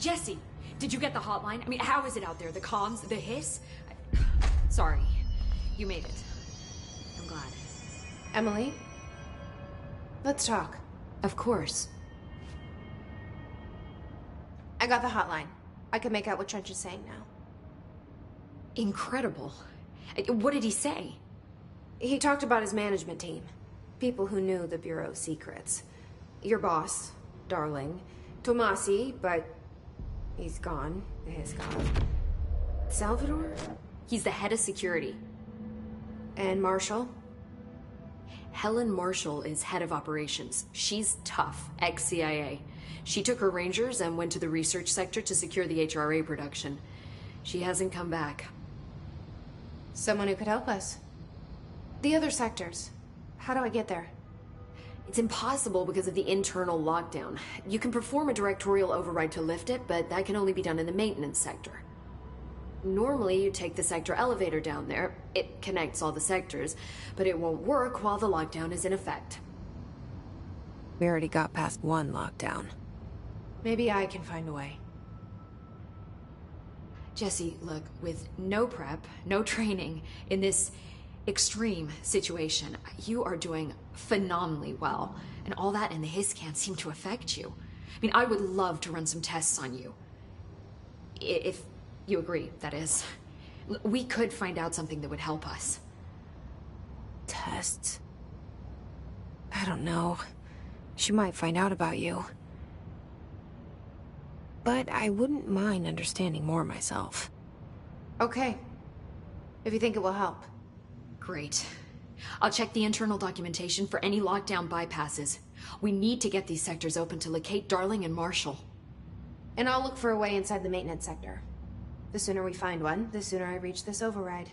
Jesse, did you get the hotline? I mean, how is it out there? The comms? The hiss? Sorry. You made it. I'm glad. Emily? Let's talk. Of course. I got the hotline. I can make out what Trench is saying now. Incredible. What did he say? He talked about his management team. People who knew the Bureau's secrets. Your boss, Darling. Tomasi, but he's gone. He's gone. Salvador? He's the head of security. And Marshall? Helen Marshall is head of operations. She's tough, ex-CIA. She took her Rangers and went to the research sector to secure the HRA production. She hasn't come back. Someone who could help us. The other sectors. How do I get there? It's impossible because of the internal lockdown. You can perform a directorial override to lift it, but that can only be done in the maintenance sector. Normally, you take the sector elevator down there. It connects all the sectors, but it won't work while the lockdown is in effect. We already got past one lockdown. Maybe I can find a way. Jesse, look, with no prep, no training, in this extreme situation, you are doing phenomenally well. And all that and the hiss can't seem to affect you. I mean, I would love to run some tests on you. If you agree, that is. We could find out something that would help us. Tests? I don't know. She might find out about you. But I wouldn't mind understanding more myself. Okay. If you think it will help. Great. I'll check the internal documentation for any lockdown bypasses. We need to get these sectors open to locate Darling and Marshall. And I'll look for a way inside the maintenance sector. The sooner we find one, the sooner I reach this override.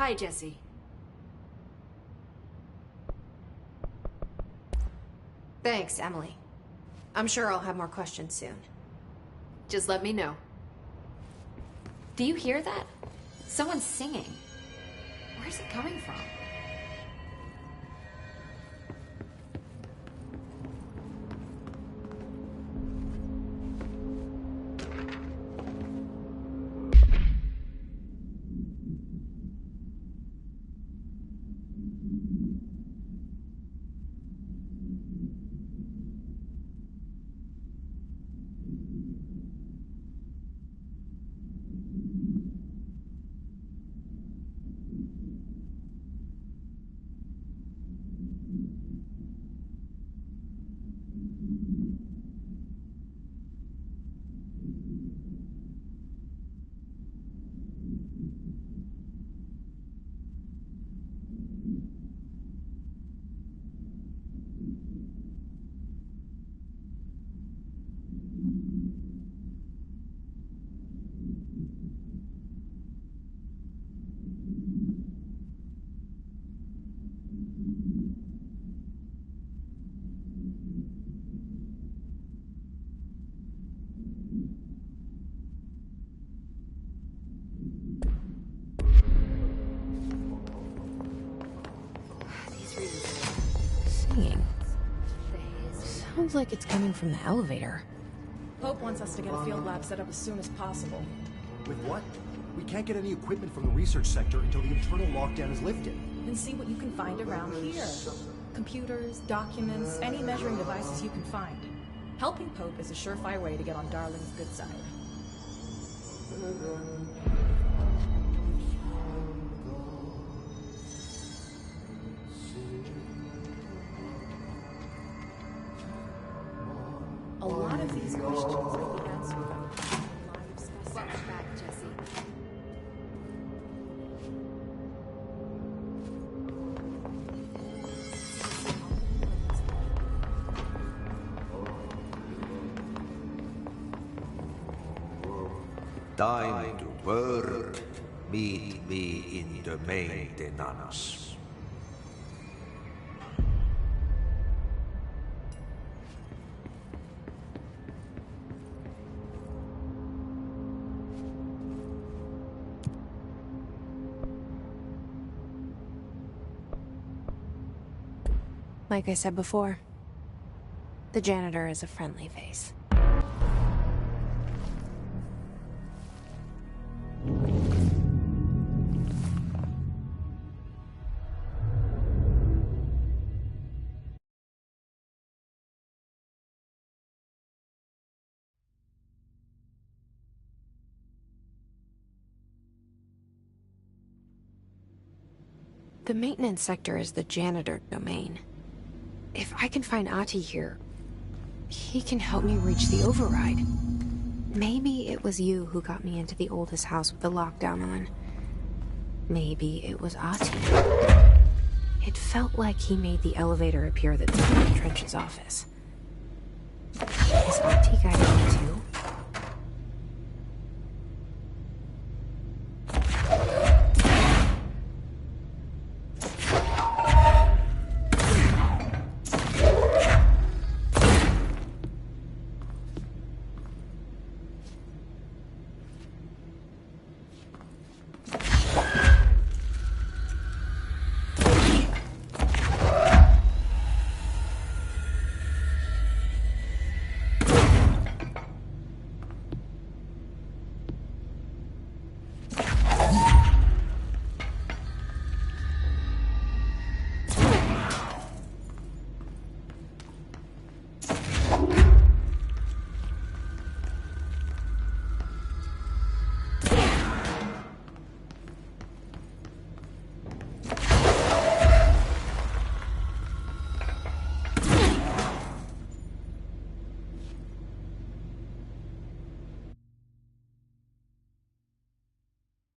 Hi, Jesse. Thanks, Emily. I'm sure I'll have more questions soon. Just let me know. Do you hear that? Someone's singing. Where's it coming from? ringing. Sounds like it's coming from the elevator. Pope wants us to get a field lab set up as soon as possible. With what? We can't get any equipment from the research sector until the internal lockdown is lifted. And see what you can find around here. Computers, documents, any measuring devices you can find. Helping Pope is a surefire way to get on Darling's good side. A lot of these questions will be answered by live specimens. Welcome back, Jesse. Time to work. Meet me in the maintenance. Like I said before, the janitor is a friendly face. The maintenance sector is the janitor domain. If I can find Ahti here, he can help me reach the override. Maybe it was you who got me into the oldest house with the lockdown on. Maybe it was Ahti. It felt like he made the elevator appear that's in Trench's office. Is Ahti guiding me